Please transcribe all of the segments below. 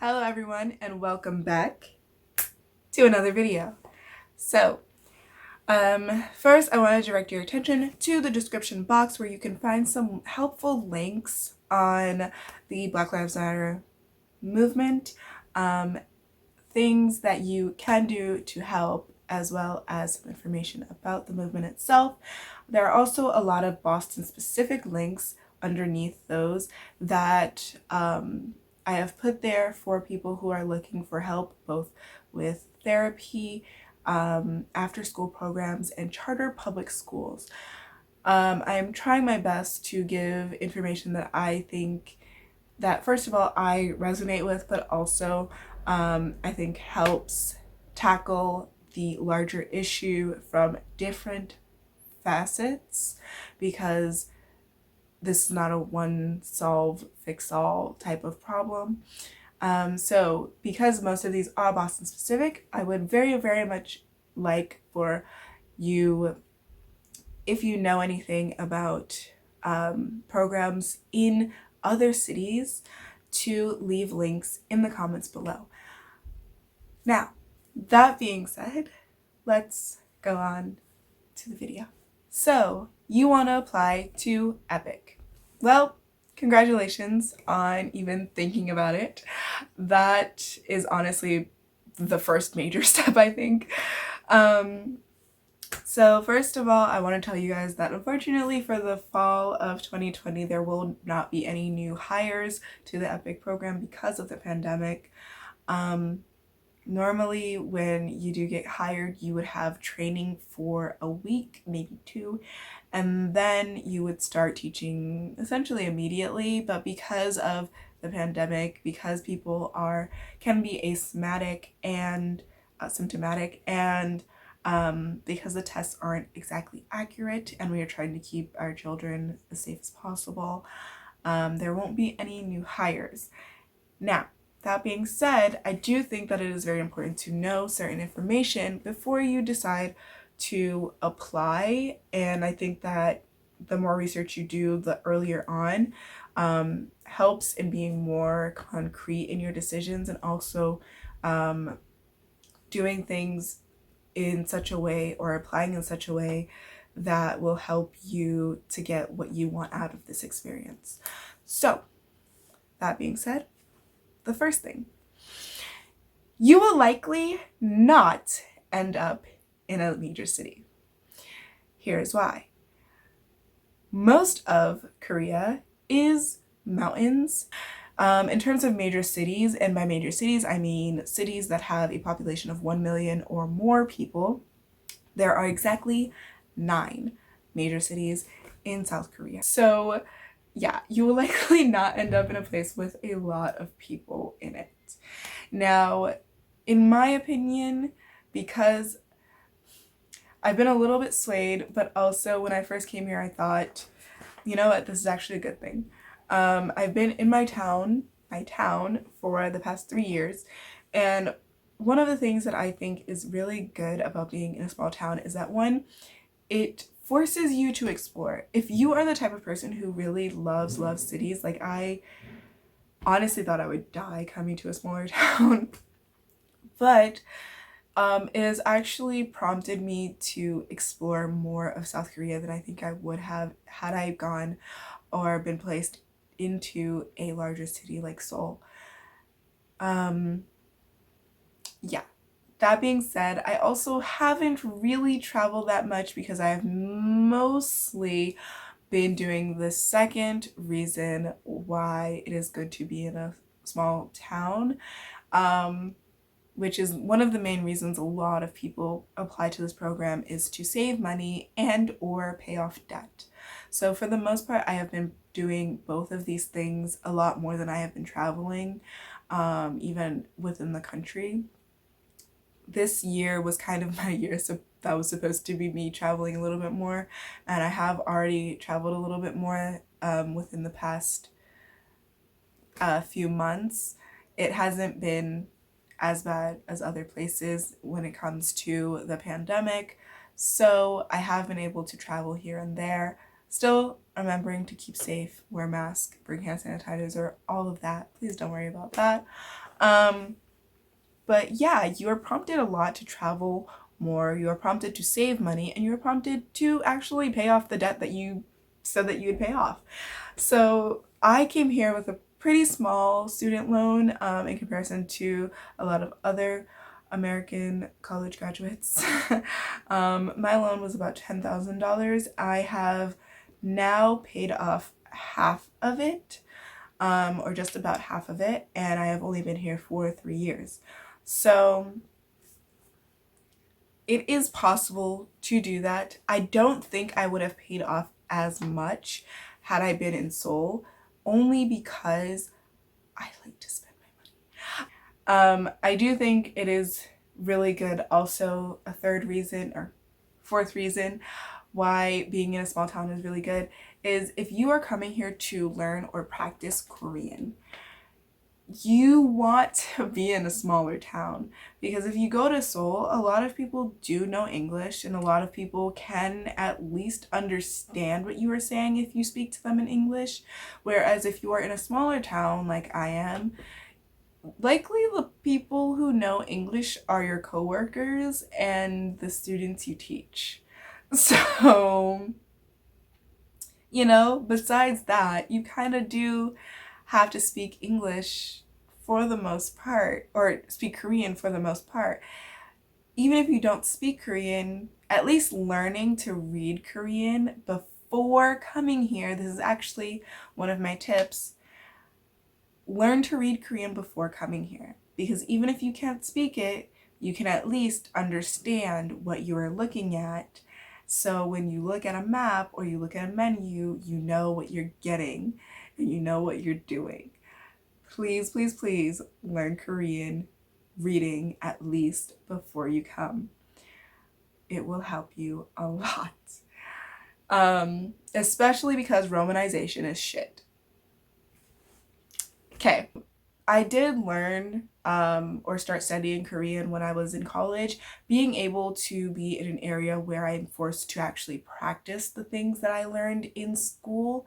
Hello everyone and welcome back to another video. So, first I want to direct your attention to the description box where you can find some helpful links on the Black Lives Matter movement, things that you can do to help, as well as some information about the movement itself. There are also a lot of Boston specific links underneath those that I have put there for people who are looking for help both with therapy, after school programs, and charter public schools. I'm trying my best to give information that I think that, first of all, I resonate with, but also I think helps tackle the larger issue from different facets, because this is not a one solve fix all type of problem. So because most of these are Boston specific, I would very much like for you, if you know anything about programs in other cities, to leave links in the comments below. Now, that being said, let's go on to the video. So, you want to apply to EPIK. Well, congratulations on even thinking about it. That is honestly the first major step, I think. So first of all, I want to tell you guys that unfortunately for the fall of 2020, there will not be any new hires to the EPIK program because of the pandemic. Normally when you do get hired, you would have training for a week, maybe two, and then you would start teaching essentially immediately. But because of the pandemic, because people can be asymptomatic and symptomatic, and because the tests aren't exactly accurate and we are trying to keep our children as safe as possible, there won't be any new hires. Now, that being said, I do think that it is very important to know certain information before you decide to apply, and I think that the more research you do, the earlier on, helps in being more concrete in your decisions, and also doing things in such a way, or applying in such a way, that will help you to get what you want out of this experience. So, that being said, the first thing, you will likely not end up in a major city. Here's why. Most of Korea is mountains. In terms of major cities, and by major cities, I mean cities that have a population of 1 million or more people, there are exactly 9 major cities in South Korea. So yeah, you will likely not end up in a place with a lot of people in it. Now, in my opinion, because I've been a little bit swayed, but also when I first came here, I thought, you know what, this is actually a good thing. I've been in my town for the past 3 years, and one of the things that I think is really good about being in a small town is that, one, it forces you to explore. If you are the type of person who really loves cities, like I honestly thought I would die coming to a smaller town, but it has actually prompted me to explore more of South Korea than I think I would have had I gone or been placed into a larger city like Seoul. Yeah. That being said, I also haven't really traveled that much because I have mostly been doing the second reason why it is good to be in a small town, which is one of the main reasons a lot of people apply to this program, is to save money and or pay off debt. So for the most part, I have been doing both of these things a lot more than I have been traveling, even within the country. This year was kind of my year, so that was supposed to be me traveling a little bit more, and I have already traveled a little bit more within the past few months. It hasn't been as bad as other places when it comes to the pandemic, so I have been able to travel here and there, still remembering to keep safe, wear masks, bring hand sanitizer, all of that. Please don't worry about that. But yeah, you are prompted a lot to travel more, you are prompted to save money, and you are prompted to actually pay off the debt that you said that you would pay off. So I came here with a pretty small student loan in comparison to a lot of other American college graduates. My loan was about $10,000. I have now paid off half of it, or just about half of it, and I have only been here for 3 years. So it is possible to do that. I don't think I would have paid off as much had I been in Seoul, only because I like to spend my money. I do think it is really good. Also, a third reason or fourth reason why being in a small town is really good is if you are coming here to learn or practice Korean, you want to be in a smaller town, because if you go to Seoul, a lot of people do know English and a lot of people can at least understand what you are saying if you speak to them in English. Whereas if you are in a smaller town like I am, likely the people who know English are your coworkers and the students you teach. So, besides that, you kind of do have to speak English for the most part, or speak Korean for the most part. Even if you don't speak Korean, at least learning to read Korean before coming here. This is actually one of my tips. Learn to read Korean before coming here, because even if you can't speak it, you can at least understand what you are looking at. So when you look at a map or you look at a menu, you know what you're getting and you know what you're doing. Please, please, please learn Korean reading at least before you come. It will help you a lot. Especially because romanization is shit. Okay, I did learn or start studying Korean when I was in college. Being able to be in an area where I'm forced to actually practice the things that I learned in school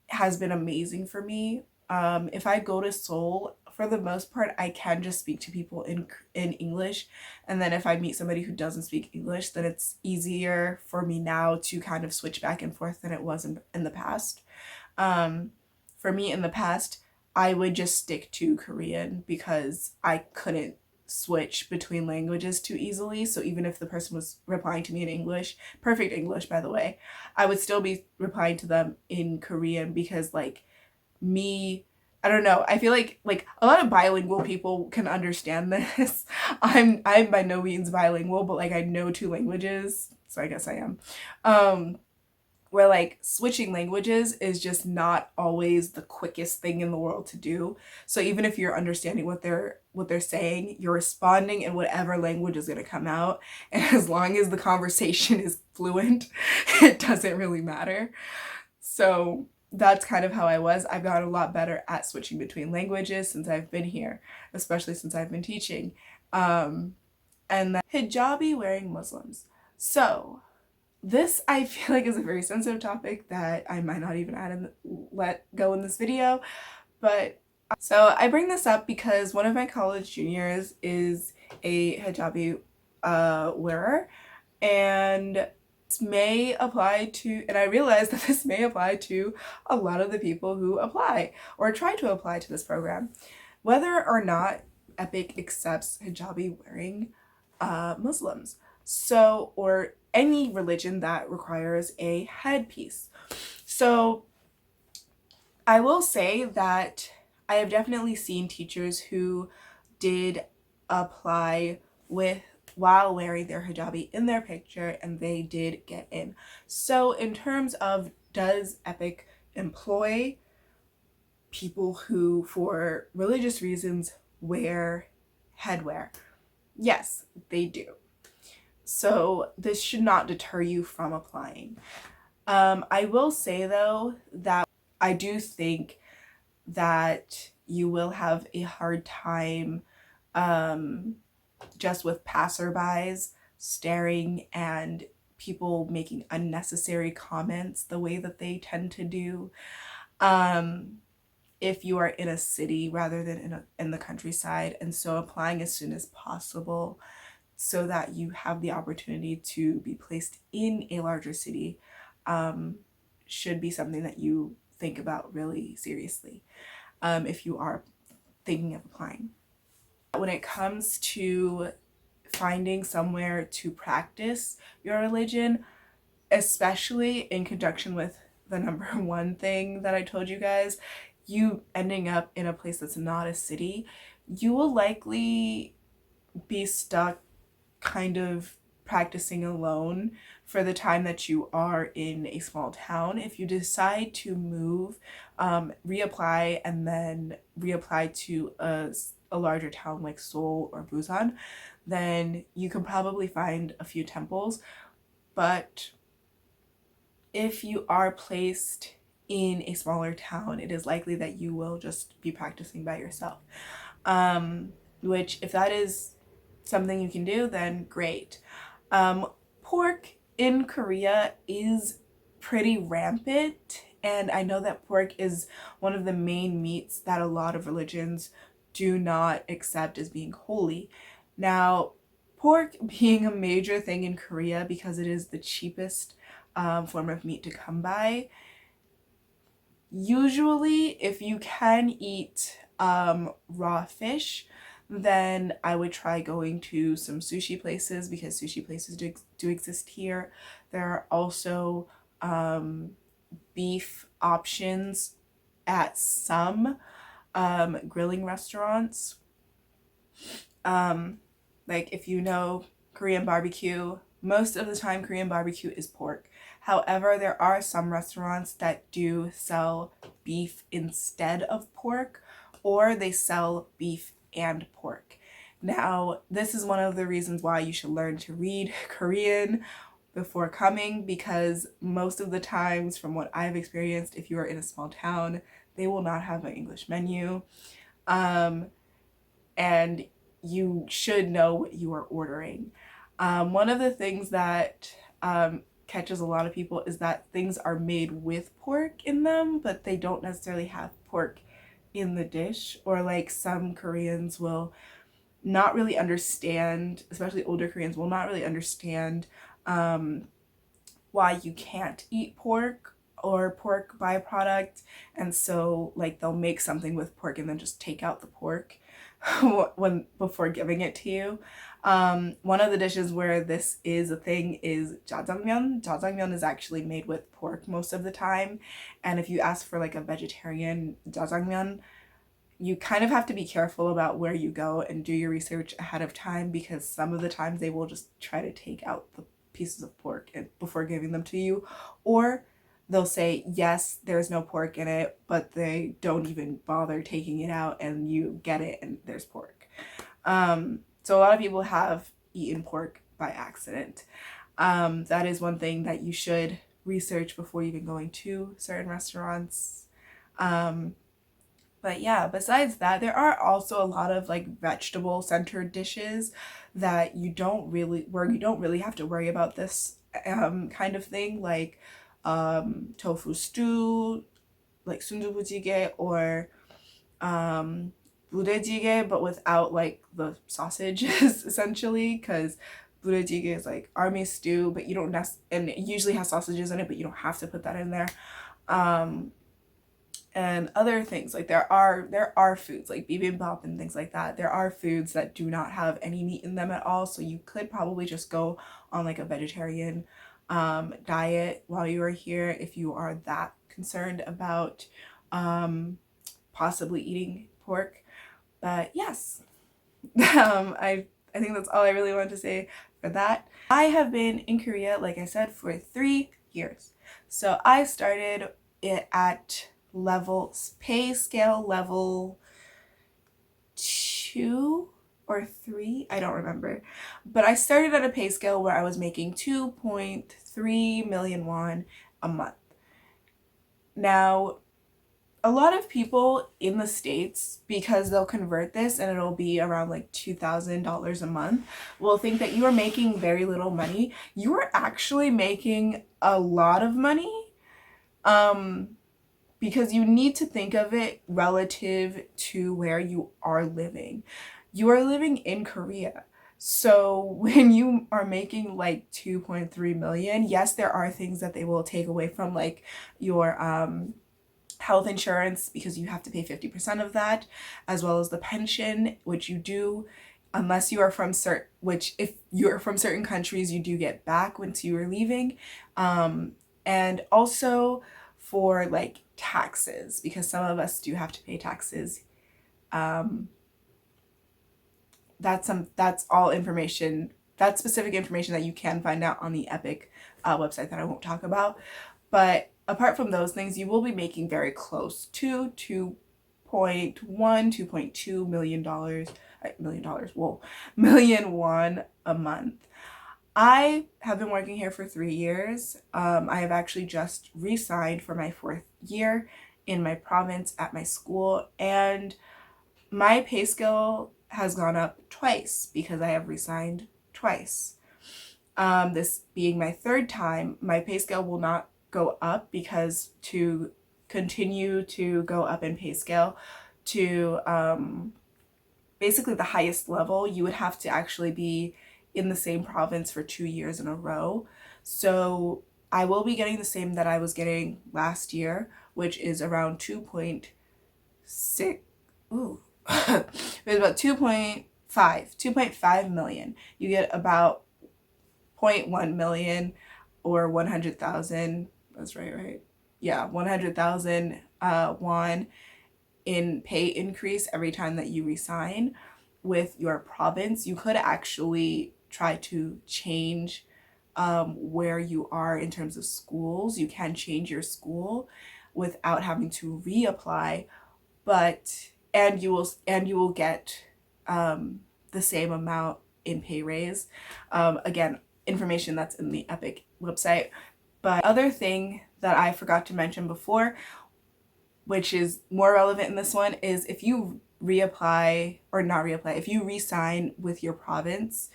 has been amazing for me. If I go to Seoul, for the most part, I can just speak to people in English. And then if I meet somebody who doesn't speak English, then it's easier for me now to kind of switch back and forth than it was in the past. For me in the past, I would just stick to Korean because I couldn't switch between languages too easily. So even if the person was replying to me in English, perfect English by the way, I would still be replying to them in Korean because I don't know, I feel like a lot of bilingual people can understand this. I'm by no means bilingual, but I know 2 languages, so I guess I am. Where switching languages is just not always the quickest thing in the world to do. So even if you're understanding what they're saying, you're responding in whatever language is going to come out, and as long as the conversation is fluent, it doesn't really matter. So that's kind of how I was. I've gotten a lot better at switching between languages since I've been here, especially since I've been teaching. And then hijabi wearing Muslims. So this I feel like is a very sensitive topic that I might not even let go in this video, but so I bring this up because one of my college juniors is a hijabi wearer, and this may apply to, and I realize that this may apply to a lot of the people who apply or try to apply to this program, whether or not EPIK accepts hijabi wearing Muslims. So, or any religion that requires a headpiece. So I will say that I have definitely seen teachers who did apply while wearing their hijabi in their picture, and they did get in. So in terms of, does EPIK employ people who for religious reasons wear headwear? Yes, they do. So this should not deter you from applying. I will say though that I do think that you will have a hard time just with passerbys staring and people making unnecessary comments the way that they tend to do. if you are in a city rather than in the countryside. And so applying as soon as possible so that you have the opportunity to be placed in a larger city should be something that you think about really seriously if you are thinking of applying. When it comes to finding somewhere to practice your religion, especially in conjunction with the number one thing that I told you guys, you ending up in a place that's not a city, you will likely be stuck kind of practicing alone for the time that you are in a small town. If you decide to move, reapply, and then reapply to a larger town like Seoul or Busan, then you can probably find a few temples. But if you are placed in a smaller town, it is likely that you will just be practicing by yourself. Which, if that is something you can do, then great. Pork in Korea is pretty rampant, and I know that pork is one of the main meats that a lot of religions do not accept as being holy. Now, pork being a major thing in Korea because it is the cheapest form of meat to come by, usually if you can eat raw fish, then I would try going to some sushi places because sushi places do exist here. There are also beef options at some grilling restaurants. Like if you know Korean barbecue, most of the time Korean barbecue is pork. However, there are some restaurants that do sell beef instead of pork, or they sell beef and pork. Now, this is one of the reasons why you should learn to read Korean before coming, because most of the times, from what I've experienced, if you are in a small town, they will not have an English menu. And you should know what you are ordering. One of the things that catches a lot of people is that things are made with pork in them, but they don't necessarily have pork in the dish, or like some Koreans will not really understand, especially older Koreans will not really understand why you can't eat pork or pork byproduct, and so like they'll make something with pork and then just take out the pork before giving it to you. One of the dishes where this is a thing is jjajangmyeon. Jjajangmyeon is actually made with pork most of the time, and if you ask for like a vegetarian jjajangmyeon, you kind of have to be careful about where you go and do your research ahead of time, because some of the times they will just try to take out the pieces of pork before giving them to you, or they'll say yes, there's no pork in it, but they don't even bother taking it out, and you get it and there's pork. So a lot of people have eaten pork by accident. That is one thing that you should research before even going to certain restaurants. But yeah, besides that, there are also a lot of like vegetable centered dishes that you don't really have to worry about this kind of thing, like tofu stew, like sundubujigae, or budae-jjigae, but without like the sausages essentially, because budae-jjigae is like army stew, but you don't and it usually has sausages in it, but you don't have to put that in there. And other things, like there are foods like bibimbap and things like that. There are foods that do not have any meat in them at all, so you could probably just go on like a vegetarian diet while you are here if you are that concerned about possibly eating pork. But yes, I think that's all I really wanted to say for that. I have been in Korea, like I said, for 3 years. So I started it at pay scale level 2 or 3, I don't remember, but I started at a pay scale where I was making 2.3 million won a month. Now, a lot of people in the States, because they'll convert this and it'll be around like $2,000 a month, will think that you are making very little money. You are actually making a lot of money. because you need to think of it relative to where you are living. You are living in Korea. So when you are making like 2.3 million, yes, there are things that they will take away from, like your health insurance, because you have to pay 50% of that, as well as the pension, which you do, unless you are from which if you're from certain countries, you do get back once you are leaving. And also for like taxes, because some of us do have to pay taxes. That's all information, that's specific information that you can find out on the EPIK website that I won't talk about. But apart from those things, you will be making very close to 2.2 million dollars, whoa, million won a month. I have been working here for 3 years. I have actually just re-signed for my 4th year in my province at my school, and my pay scale has gone up twice because I have resigned twice. This being my 3rd time, my pay scale will not go up, because to continue to go up in pay scale to basically the highest level, you would have to actually be in the same province for 2 years in a row. So I will be getting the same that I was getting last year, which is around 2.6. Ooh. It was about 2.5 million. You get about 0.1 million or 100,000. That's right? Yeah, 100,000 won in pay increase every time that you resign with your province. You could actually try to change where you are in terms of schools. You can change your school without having to reapply, but you will get the same amount in pay raise. Again, information that's in the EPIK website. But other thing that I forgot to mention before, which is more relevant in this one, is if you reapply, or not reapply, if you resign with your province,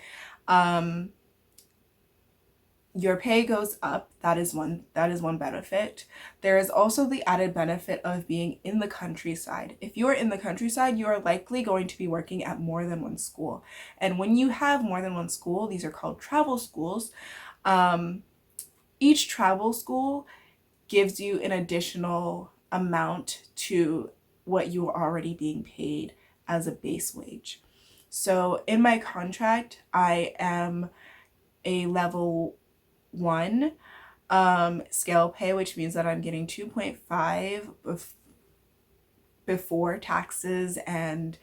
your pay goes up. That is one benefit. There is also the added benefit of being in the countryside. If you are in the countryside, you are likely going to be working at more than one school. And when you have more than one school, these are called travel schools. Each travel school gives you an additional amount to what you are already being paid as a base wage. So in my contract, I am a level 1 scale pay, which means that I'm getting 2.5 before taxes and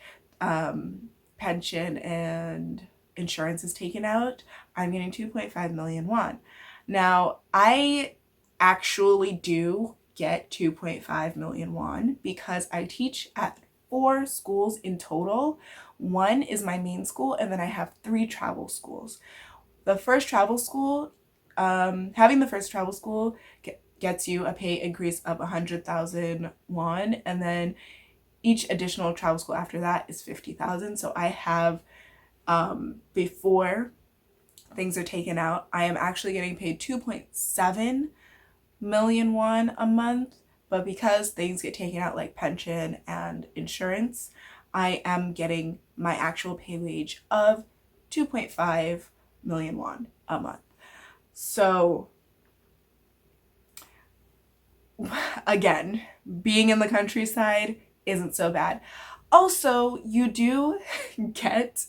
pension and insurance is taken out. I'm getting 2.5 million won. Now, I actually do get 2.5 million won because I teach at 4 schools in total. One is my main school, and then I have 3 travel schools. The first travel school, having the first travel school gets you a pay increase of 100,000 won, and then each additional travel school after that is 50,000. So I have, before things are taken out, I am actually getting paid 2.7 million won a month, but because things get taken out like pension and insurance, I am getting my actual pay wage of 2.5 million won a month. So again, being in the countryside isn't so bad. Also, you do get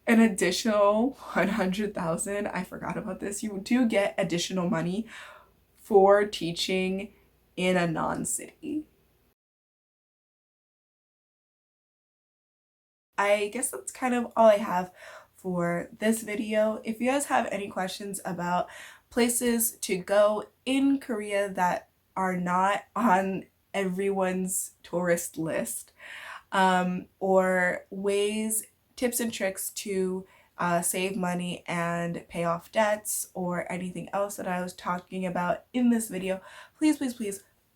an additional 100,000. I forgot about this. You do get additional money for teaching in a non-city. I guess that's kind of all I have for this video. If you guys have any questions about places to go in Korea that are not on everyone's tourist list, or ways, tips and tricks to save money and pay off debts, or anything else that I was talking about in this video, please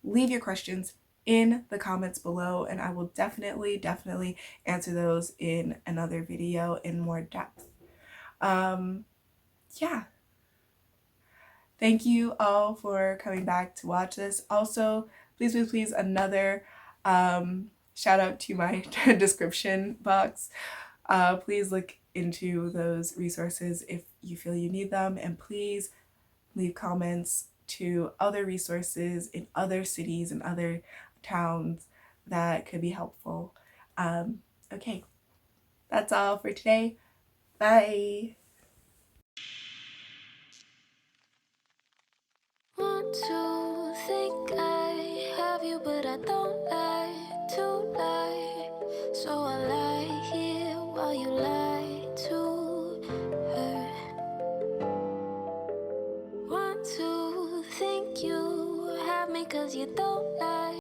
leave your questions in the comments below, and I will definitely answer those in another video in more depth. Yeah. Thank you all for coming back to watch this. Also, please, please, please, another shout out to my description box. Please look into those resources if you feel you need them, and please leave comments to other resources in other cities and other towns that could be helpful. Okay, that's all for today. Bye. Want to think I have you, but I don't